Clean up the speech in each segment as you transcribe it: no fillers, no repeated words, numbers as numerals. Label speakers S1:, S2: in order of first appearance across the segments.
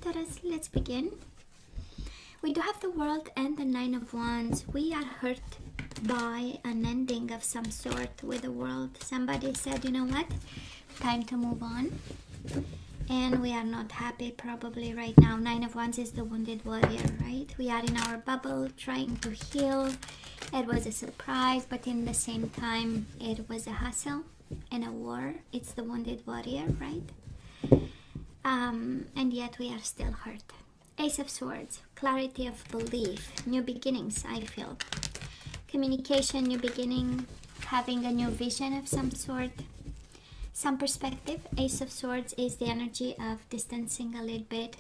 S1: Taurus, let's begin. We do have the World and the Nine of Wands. We are hurt by an ending of some sort with the World. Somebody said, you know what, time to move on. And we are not happy probably right now. Nine of Wands is the wounded warrior, right? We are in our bubble trying to heal. It was a surprise, but in the same time, it was a hustle and a war. It's the wounded warrior, right? And yet we are still hurt. Ace of Swords, clarity of belief, new beginnings, I feel. Communication, new beginning, having a new vision of some sort, some perspective. Ace of Swords is the energy of distancing a little bit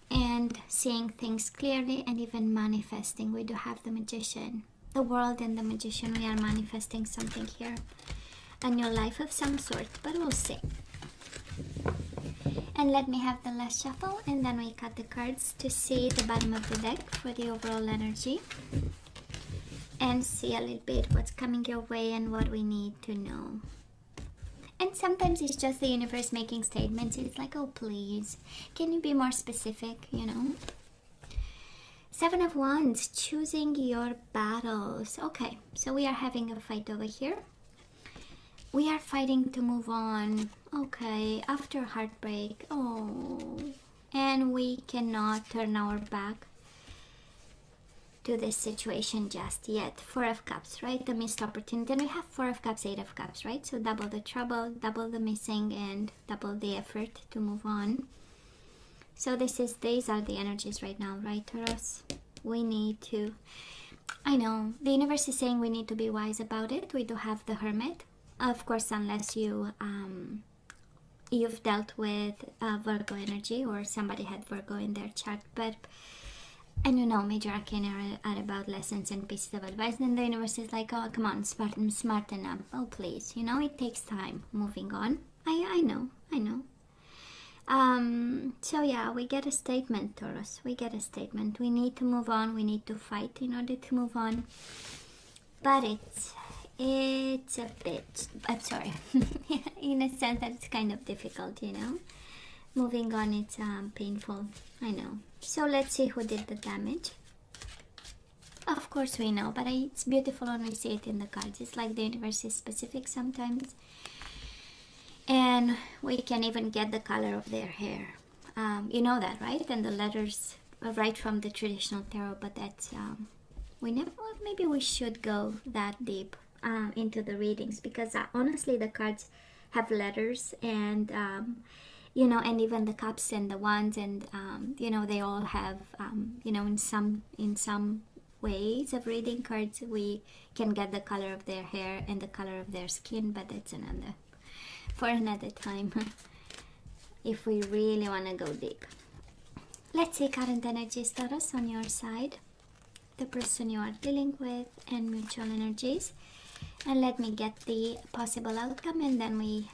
S1: and seeing things clearly and even manifesting. We do have the Magician, the World and the Magician. We are manifesting something here, a new life of some sort, but we'll see. And let me have the last shuffle, and then we cut the cards to see the bottom of the deck for the overall energy and see a little bit what's coming your way and what we need to know. And sometimes it's just the universe making statements. It's like, oh please, can you be more specific, you know? Seven of Wands, choosing your battles. Okay, so we are having a fight over here. We are fighting to move on. Okay, after heartbreak. Oh, and we cannot turn our back to this situation just yet. Four of Cups, right? The missed opportunity. And we have Four of Cups, Eight of Cups, right? So double the trouble, double the missing, and double the effort to move on. So these are the energies right now, right, Taurus? We need to, I know, the universe is saying we need to be wise about it. We do have the Hermit. Of course, unless you've dealt with Virgo energy or somebody had Virgo in their chart, but and you know, major arcana are about lessons and pieces of advice, and the universe is like, oh come on, smarten up. Oh please, you know, it takes time moving on. I know. So yeah, we get a statement, Taurus. We get a statement. We need to move on. We need to fight in order to move on. But it's a bit, I'm sorry, in a sense that it's kind of difficult, you know. Moving on, it's painful, I know. So let's see who did the damage. Of course we know, but it's beautiful when we see it in the cards. It's like the universe is specific sometimes. And we can even get the color of their hair. You know that, right? And the letters right from the traditional tarot, but that's, maybe we should go that deep into the readings, because honestly the cards have letters and you know, and even the cups and the wands, and you know, they all have you know, in some ways of reading cards we can get the color of their hair and the color of their skin, but that's for another time if we really want to go deep. Let's see current energies, Taurus, on your side, the person you are dealing with, and mutual energies. And let me get the possible outcome, and then we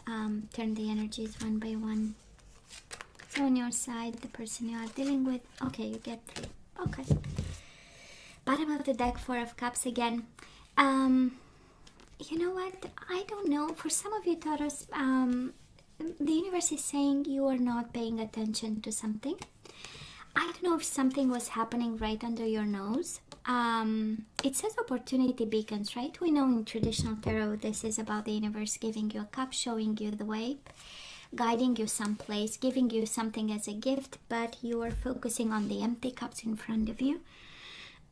S1: turn the energies one by one. So on your side, the person you are dealing with, okay, you get 3. Okay. Bottom of the deck, Four of Cups again. You know what? I don't know. For some of you, Taurus, the universe is saying you are not paying attention to something. I don't know if something was happening right under your nose. It says opportunity beacons, right? We know in traditional tarot this is about the universe giving you a cup, showing you the way, guiding you someplace, giving you something as a gift, but you are focusing on the empty cups in front of you.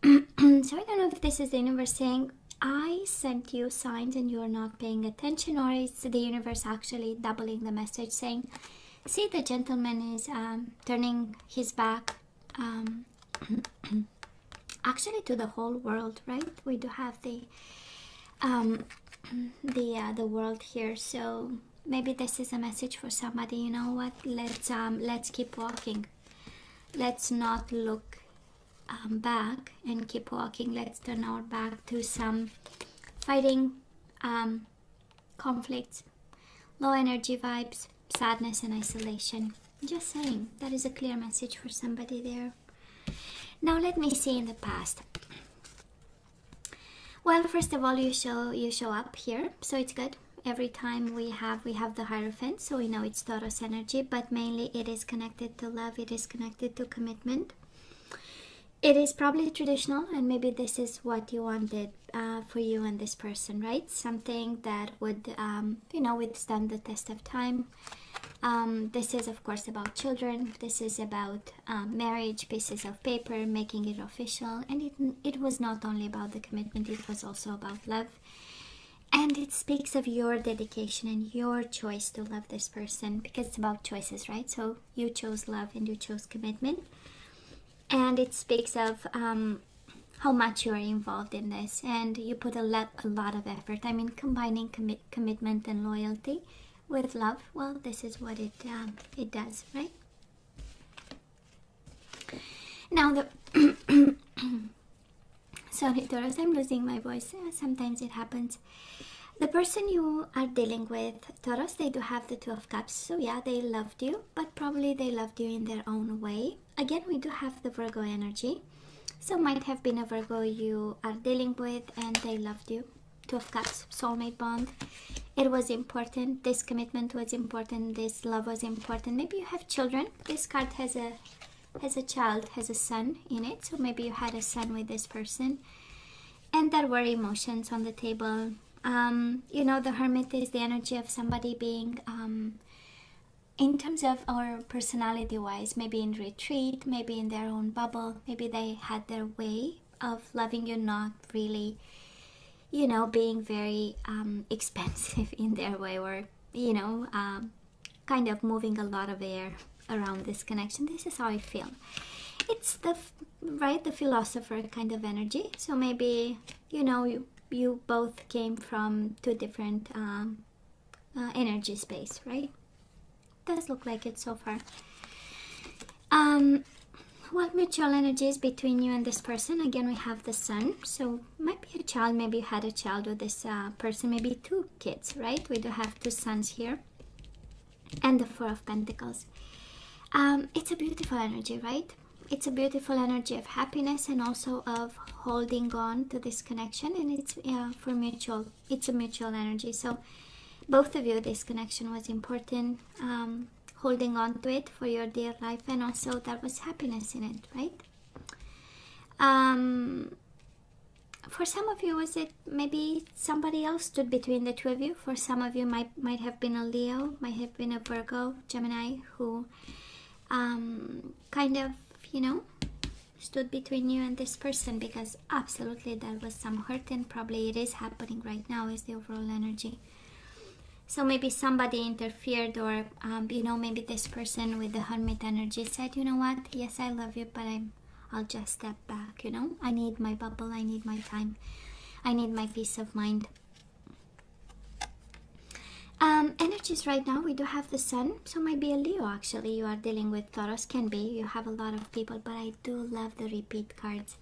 S1: So I don't know if this is the universe saying, I sent you signs and you are not paying attention, or it's the universe actually doubling the message, saying, see, the gentleman is turning his back actually to the whole world, right? We do have the world here, so maybe this is a message for somebody. You know what, let's keep walking. Let's not look back and keep walking. Let's turn our back to some fighting, conflicts, low energy vibes, sadness and isolation. Just saying, that is a clear message for somebody there. Now let me see in the past. Well, first of all, you show up here, so it's good. every time we have the Hierophant, so we know it's Taurus energy, but mainly it is connected to love, it is connected to commitment. It is probably traditional, and maybe this is what you wanted for you and this person, right? Something that would, withstand the test of time. This is, of course, about children. This is about marriage, pieces of paper, making it official. And it was not only about the commitment, it was also about love. And it speaks of your dedication and your choice to love this person, because it's about choices, right? So you chose love and you chose commitment. And it speaks of how much you are involved in this, and you put a lot of effort. I mean, combining commitment and loyalty with love, well, this is what it does, right? Now the sorry, Taurus, I'm losing my voice. Sometimes it happens. The person you are dealing with, Taurus, they do have the Two of Cups. So yeah, they loved you, but probably they loved you in their own way. Again, we do have the Virgo energy. So might have been a Virgo you are dealing with and they loved you. Two of Cups, soulmate bond. It was important. This commitment was important. This love was important. Maybe you have children. This card has a child, has a son in it. So maybe you had a son with this person. And there were emotions on the table. The Hermit is the energy of somebody being, in terms of our personality wise, maybe in retreat, maybe in their own bubble, maybe they had their way of loving you, not really, being very expensive in their way, or, kind of moving a lot of air around this connection. This is how I feel. It's the philosopher kind of energy. So maybe, you both came from two different energy space, right? Does look like it so far. What mutual energies between you and this person? Again, we have the Sun. So might be a child. Maybe you had a child with this person. Maybe two kids, right? We do have two sons here. And the Four of Pentacles. It's a beautiful energy, right? It's a beautiful energy of happiness and also of holding on to this connection, and it's it's a mutual energy. So both of you, this connection was important, holding on to it for your dear life, and also there was happiness in it, right? For some of you, was it maybe somebody else stood between the two of you? For some of you, might have been a Leo, might have been a Virgo, Gemini, who kind of stood between you and this person, because absolutely there was some hurt, and probably it is happening right now is the overall energy. So maybe somebody interfered, or maybe this person with the Hermit energy said, you know what, yes, I love you, but I'll just step back. I need my bubble, I need my time, I need my peace of mind. Energies right now, we do have the Sun, so might be a Leo actually you are dealing with. Taurus, can be, you have a lot of people, but I do love the repeat cards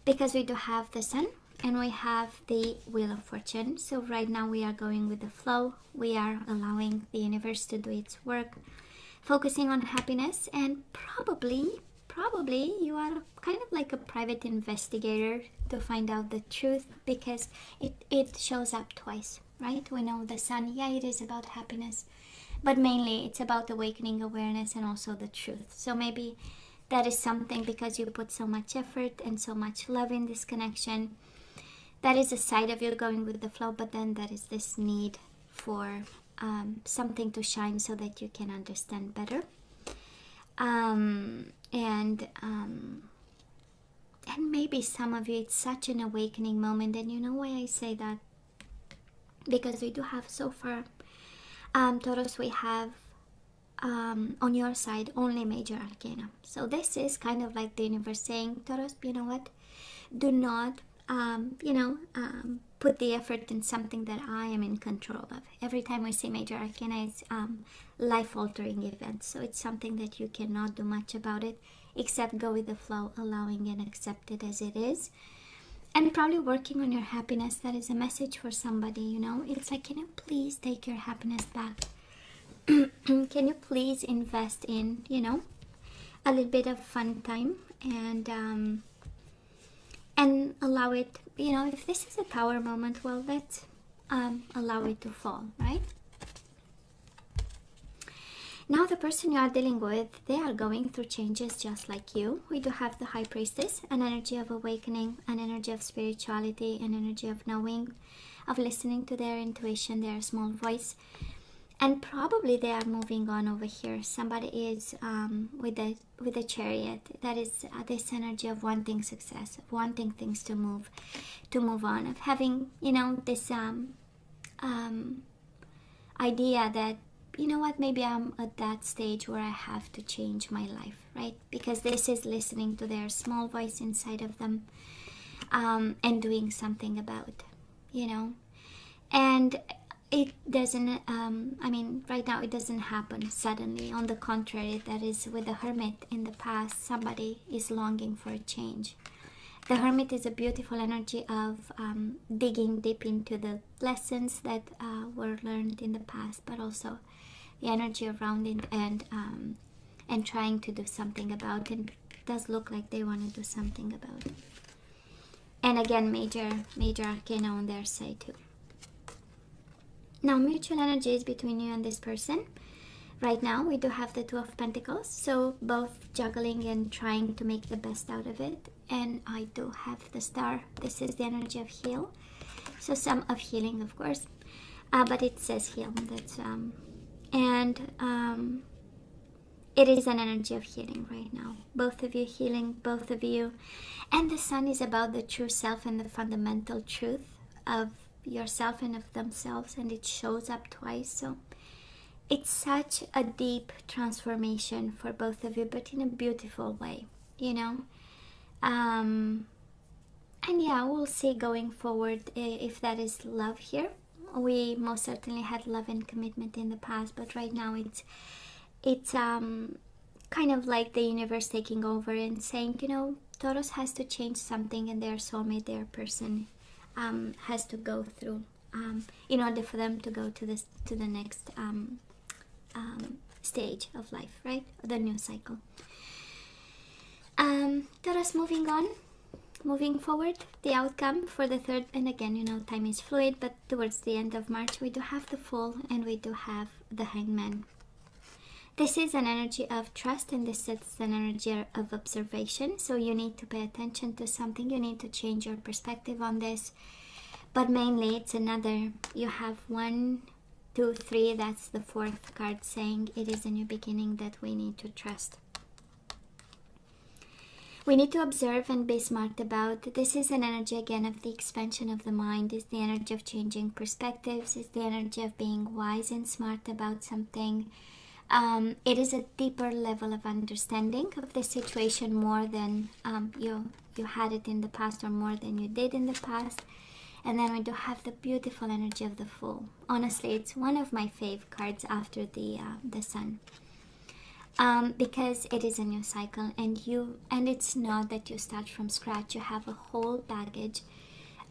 S1: because we do have the Sun and we have the Wheel of Fortune. So right now we are going with the flow, we are allowing the universe to do its work, focusing on happiness, and probably you are kind of like a private investigator to find out the truth, because it shows up twice, right? We know the Sun, yeah, it is about happiness, but mainly it's about awakening awareness and also the truth. So maybe that is something, because you put so much effort and so much love in this connection, that is a side of you going with the flow, but then there is this need for something to shine so that you can understand better. And maybe some of you, it's such an awakening moment. And you know why I say that? Because we do have so far, Taurus, we have on your side only major arcana. So this is kind of like the universe saying, Taurus, you know what, do not put the effort in something that I am in control of. Every time we see major arcana, it's life-altering events. So it's something that you cannot do much about it, except go with the flow, allowing and accept it as it is. And probably working on your happiness. That is a message for somebody, It's like, can you please take your happiness back? Can you please invest in, a little bit of fun time, and allow it, if this is a Tower moment, well, allow it to fall, right? Now the person you are dealing with, they are going through changes just like you. We do have the High Priestess, an energy of awakening, an energy of spirituality, an energy of knowing, of listening to their intuition, their small voice. And probably they are moving on over here. Somebody is with a Chariot. That is this energy of wanting success, of wanting things to move on, of having, you know, this idea that, you know what, maybe I'm at that stage where I have to change my life, right? Because this is listening to their small voice inside of them, and doing something about, you know. And it doesn't, I mean, right now it doesn't happen suddenly. On the contrary, that is with the Hermit in the past, somebody is longing for a change. The Hermit is a beautiful energy of digging deep into the lessons that were learned in the past, but also the energy around it, and trying to do something about it. It does look like they want to do something about it. And again, major arcana on their side too. Now, mutual energy is between you and this person. Right now, we do have the Two of Pentacles, so both juggling and trying to make the best out of it. And I do have the Star. This is the energy of heal, so some of healing, of course, but it says heal. That's it is an energy of healing right now. Both of you healing, both of you, and the Sun is about the true self and the fundamental truth of yourself and of themselves, and it shows up twice. So it's such a deep transformation for both of you, but in a beautiful way, you know. And yeah, we'll see going forward if that is love here. We most certainly had love and commitment in the past, but right now it's kind of like the universe taking over and saying, you know, Taurus has to change something, and their soulmate, their person, has to go through in order for them to go to the next stage of life, right? The new cycle. Taurus, moving forward, the outcome for the third, and again, you know, time is fluid, but towards the end of March, we do have the Fool and we do have the Hangman. This is an energy of trust, and this is an energy of observation. So you need to pay attention to something. You need to change your perspective on this. But mainly, it's another. You have 1, 2, 3. That's the fourth card saying it is a new beginning that we need to trust. We need to observe and be smart about. This is an energy again of the expansion of the mind. It's the energy of changing perspectives. It's the energy of being wise and smart about something. It is a deeper level of understanding of the situation, more than you had it in the past, or more than you did in the past. And then we do have the beautiful energy of the Fool. Honestly, it's one of my fave cards after the Sun, because it is a new cycle, and it's not that you start from scratch. You have a whole baggage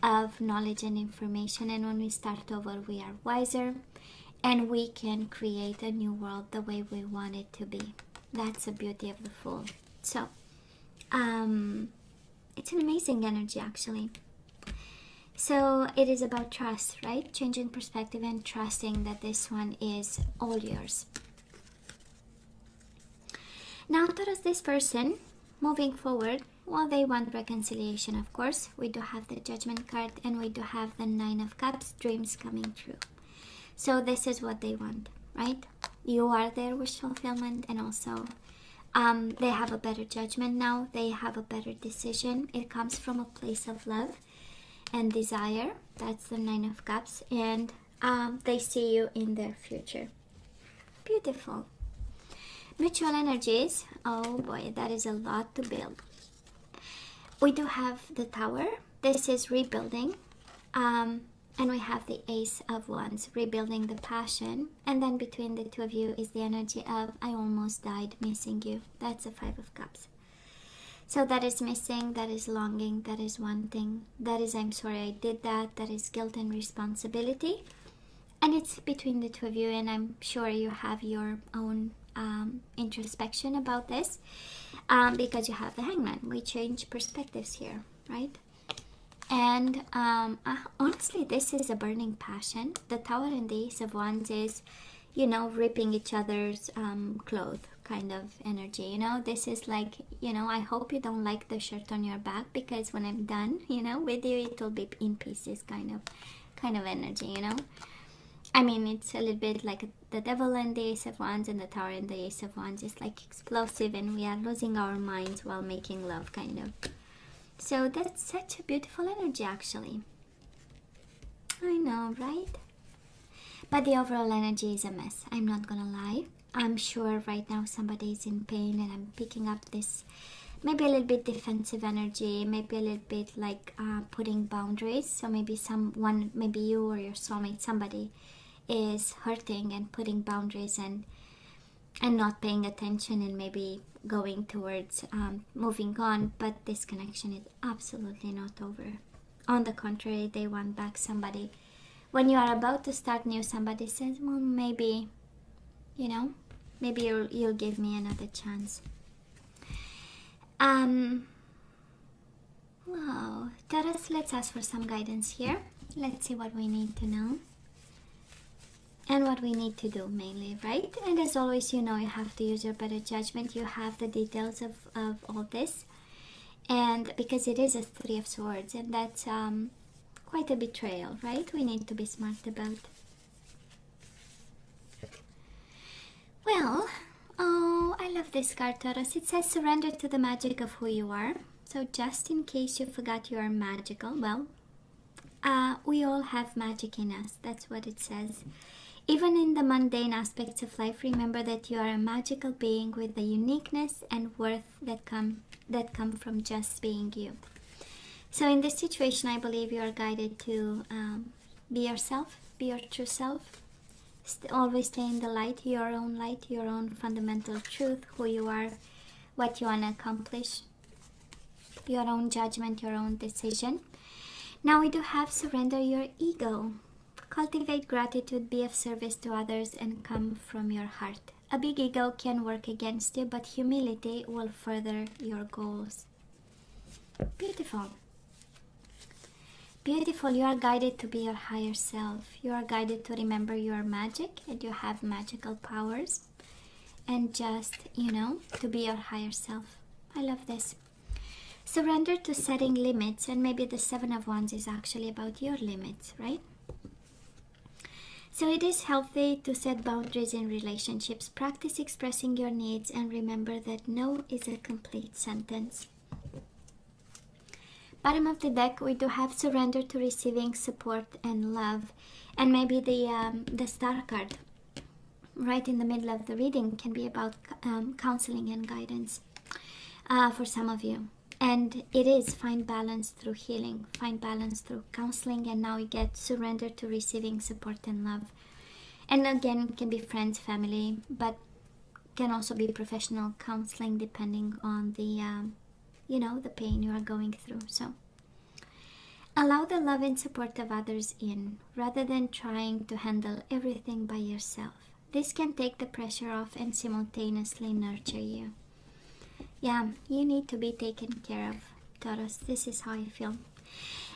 S1: of knowledge and information, and when we start over, we are wiser. And we can create a new world the way we want it to be. That's the beauty of the Fool. So, it's an amazing energy, actually. So, it is about trust, right? Changing perspective and trusting that this one is all yours. Now, towards this person, moving forward, well, they want reconciliation, of course. We do have the Judgment card, and we do have the Nine of Cups, dreams coming true. So this is what they want, right? You are their wish fulfillment, and also they have a better judgment now. They have a better decision. It comes from a place of love and desire. That's the Nine of Cups, and they see you in their future. Beautiful. Mutual energies. Oh boy, that is a lot to build. We do have the Tower. This is rebuilding. And we have the Ace of Wands, rebuilding the passion. And then between the two of you is the energy of, I almost died missing you. That's a Five of Cups. So that is missing, that is longing, that is wanting, that is, I'm sorry I did that, that is guilt and responsibility. And it's between the two of you, and I'm sure you have your own introspection about this, because you have the Hangman. We change perspectives here, right? And honestly, this is a burning passion. The Tower and the Ace of Wands is, you know, ripping each other's clothes kind of energy. You know, this is like, you know, I hope you don't like the shirt on your back, because when I'm done, you know, with you, it will be in pieces kind of energy, you know. I mean, it's a little bit like the Devil and the Ace of Wands, and the Tower and the Ace of Wands is like explosive, and we are losing our minds while making love kind of. So that's such a beautiful energy, actually. I know, right? But the overall energy is a mess. I'm not gonna lie. I'm sure right now somebody is in pain, and I'm picking up this maybe a little bit defensive energy, maybe a little bit like putting boundaries. So maybe someone, maybe you or your soulmate, somebody is hurting and putting boundaries and not paying attention, and maybe going towards moving on. But this connection is absolutely not over. On the contrary, they want back somebody. When you are about to start new, somebody says, well, maybe, you know, maybe you'll give me another chance. Wow, Taurus, let's ask for some guidance here. Let's see what we need to know and what we need to do mainly, right? And as always, you know, you have to use your better judgment. You have the details of all this, and because it is a Three of Swords, and that's quite a betrayal, right? We need to be smart about. Well, oh, I love this card, Taurus. It says surrender to the magic of who you are. So just in case you forgot you are magical, well, we all have magic in us. That's what it says. Even in the mundane aspects of life, remember that you are a magical being with a uniqueness and worth that come from just being you. So in this situation, I believe you are guided to be yourself, be your true self. Always stay in the light, your own fundamental truth, who you are, what you want to accomplish, your own judgment, your own decision. Now we do have surrender your ego. Cultivate gratitude, be of service to others, and come from your heart. A big ego can work against you, but humility will further your goals. Beautiful. Beautiful. You are guided to be your higher self. You are guided to remember your magic, and you have magical powers. And just, you know, to be your higher self. I love this. Surrender to setting limits, and maybe the Seven of Wands is actually about your limits, right? So it is healthy to set boundaries in relationships. Practice expressing your needs, and remember that no is a complete sentence. Bottom of the deck, we do have surrender to receiving support and love. And maybe the Star card right in the middle of the reading can be about counseling and guidance for some of you. And it is find balance through healing, find balance through counseling, and now you get surrender to receiving support and love. And again, it can be friends, family, but can also be professional counseling depending on the, you know, the pain you are going through. So allow the love and support of others in, rather than trying to handle everything by yourself. This can take the pressure off and simultaneously nurture you. Yeah, you need to be taken care of, Taurus. This is how I feel.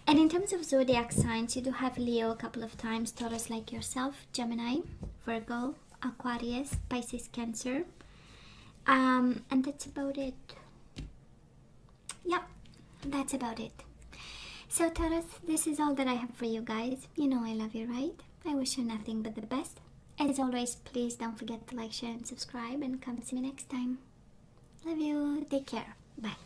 S1: And in terms of zodiac signs, you do have Leo a couple of times, Taurus like yourself, Gemini, Virgo, Aquarius, Pisces, Cancer. And that's about it. Yep, that's about it. So Taurus, this is all that I have for you guys. You know I love you, right? I wish you nothing but the best. As always, please don't forget to like, share, and subscribe, and come see me next time. Love you. Take care. Bye.